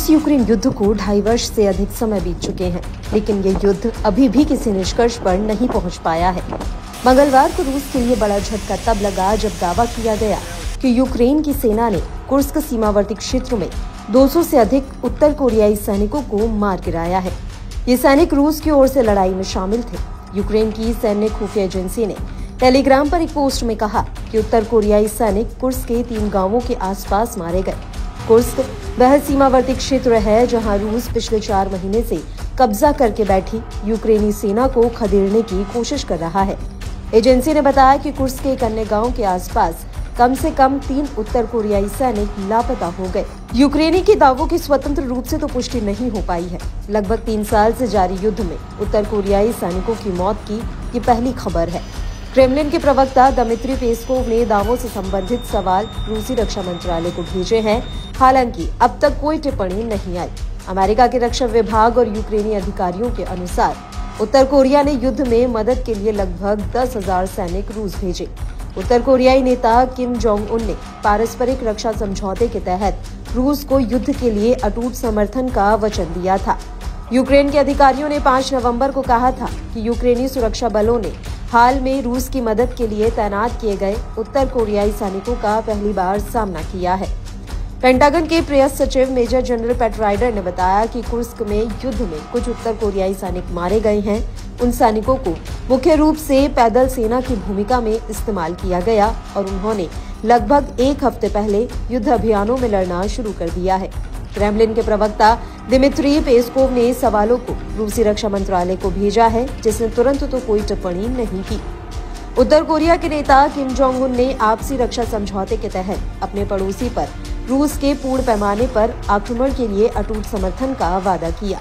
रूस यूक्रेन युद्ध को 2.5 वर्ष से अधिक समय बीत चुके हैं, लेकिन ये युद्ध अभी भी किसी निष्कर्ष पर नहीं पहुंच पाया है। मंगलवार को रूस के लिए बड़ा झटका तब लगा जब दावा किया गया कि यूक्रेन की सेना ने कुर्स्क सीमावर्ती क्षेत्र में 200 से अधिक उत्तर कोरियाई सैनिकों को मार गिराया है। ये सैनिक रूस की ओर से लड़ाई में शामिल थे। यूक्रेन की सैन्य खुफिया एजेंसी ने टेलीग्राम पर एक पोस्ट में कहा कि उत्तर कोरियाई सैनिक कुर्स्क के 3 गांवों के आसपास मारे गए। कुर्स्क वह सीमावर्ती क्षेत्र है जहां रूस पिछले 4 महीने से कब्जा करके बैठी यूक्रेनी सेना को खदेड़ने की कोशिश कर रहा है। एजेंसी ने बताया कि कुर्स्क के एक अन्य गांव के आसपास कम से कम 3 उत्तर कोरियाई सैनिक लापता हो गए। यूक्रेनी के दावों की स्वतंत्र रूप से तो पुष्टि नहीं हो पाई है। लगभग 3 साल से जारी युद्ध में उत्तर कोरियाई सैनिकों की मौत की ये पहली खबर है। क्रेमलिन के प्रवक्ता दमित्री पेस्कोव ने दावों से संबंधित सवाल रूसी रक्षा मंत्रालय को भेजे हैं। हालांकि अब तक कोई टिप्पणी नहीं आई। अमेरिका के रक्षा विभाग और यूक्रेनी अधिकारियों के अनुसार उत्तर कोरिया ने युद्ध में मदद के लिए लगभग 10,000 सैनिक रूस भेजे। उत्तर कोरियाई नेता किम जोंग उन ने पारस्परिक रक्षा समझौते के तहत रूस को युद्ध के लिए अटूट समर्थन का वचन दिया था। यूक्रेन के अधिकारियों ने 5 नवंबर को कहा था कि यूक्रेनी सुरक्षा बलों ने हाल में रूस की मदद के लिए तैनात किए गए उत्तर कोरियाई सैनिकों का पहली बार सामना किया है। पेंटागन के प्रेस सचिव मेजर जनरल पैट राइडर ने बताया कि कुर्स्क में युद्ध में कुछ उत्तर कोरियाई सैनिक मारे गए हैं। उन सैनिकों को मुख्य रूप से पैदल सेना की भूमिका में इस्तेमाल किया गया और उन्होंने लगभग 1 हफ्ते पहले युद्ध अभियानों में लड़ना शुरू कर दिया है। क्रेमलिन के प्रवक्ता दिमित्री पेस्कोव ने सवालों को रूसी रक्षा मंत्रालय को भेजा है, जिसने तुरंत तो कोई टिप्पणी नहीं की। उत्तर कोरिया के नेता किम जोंग उन ने आपसी रक्षा समझौते के तहत अपने पड़ोसी पर रूस के पूर्ण पैमाने पर आक्रमण के लिए अटूट समर्थन का वादा किया।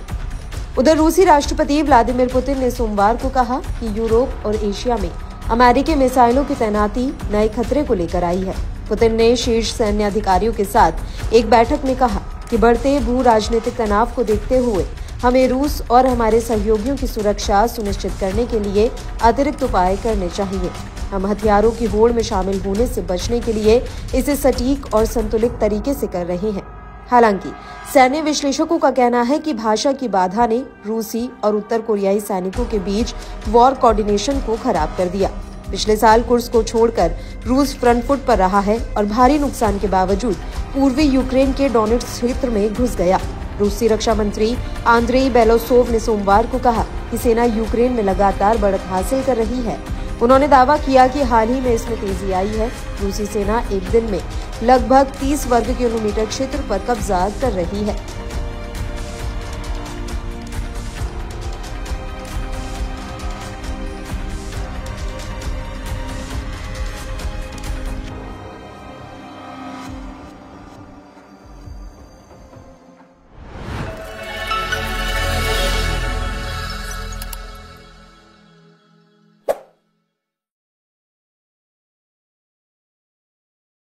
उधर रूसी राष्ट्रपति व्लादिमीर पुतिन ने सोमवार को कहा कि यूरोप और एशिया में अमेरिकी मिसाइलों की तैनाती नए खतरे को लेकर आई है। पुतिन ने शीर्ष सैन्य अधिकारियों के साथ एक बैठक में कहा कि बढ़ते भू राजनीतिक तनाव को देखते हुए हमें रूस और हमारे सहयोगियों की सुरक्षा सुनिश्चित करने के लिए अतिरिक्त उपाय करने चाहिए। हम हथियारों की होड़ में शामिल होने से बचने के लिए इसे सटीक और संतुलित तरीके से कर रहे हैं। हालांकि सैन्य विश्लेषकों का कहना है कि भाषा की बाधा ने रूसी और उत्तर कोरियाई सैनिकों के बीच वॉर कोऑर्डिनेशन को खराब कर दिया। पिछले साल कुर्स्क को छोड़कर रूस फ्रंट फुट पर रहा है और भारी नुकसान के बावजूद पूर्वी यूक्रेन के डोनेट्स्क क्षेत्र में घुस गया। रूसी रक्षा मंत्री आंद्रेई बेलोसोव ने सोमवार को कहा कि सेना यूक्रेन में लगातार बढ़त हासिल कर रही है। उन्होंने दावा किया कि हाल ही में इसमें तेजी आई है। रूसी सेना एक दिन में लगभग 30 वर्ग किलोमीटर क्षेत्र पर कब्जा कर रही है।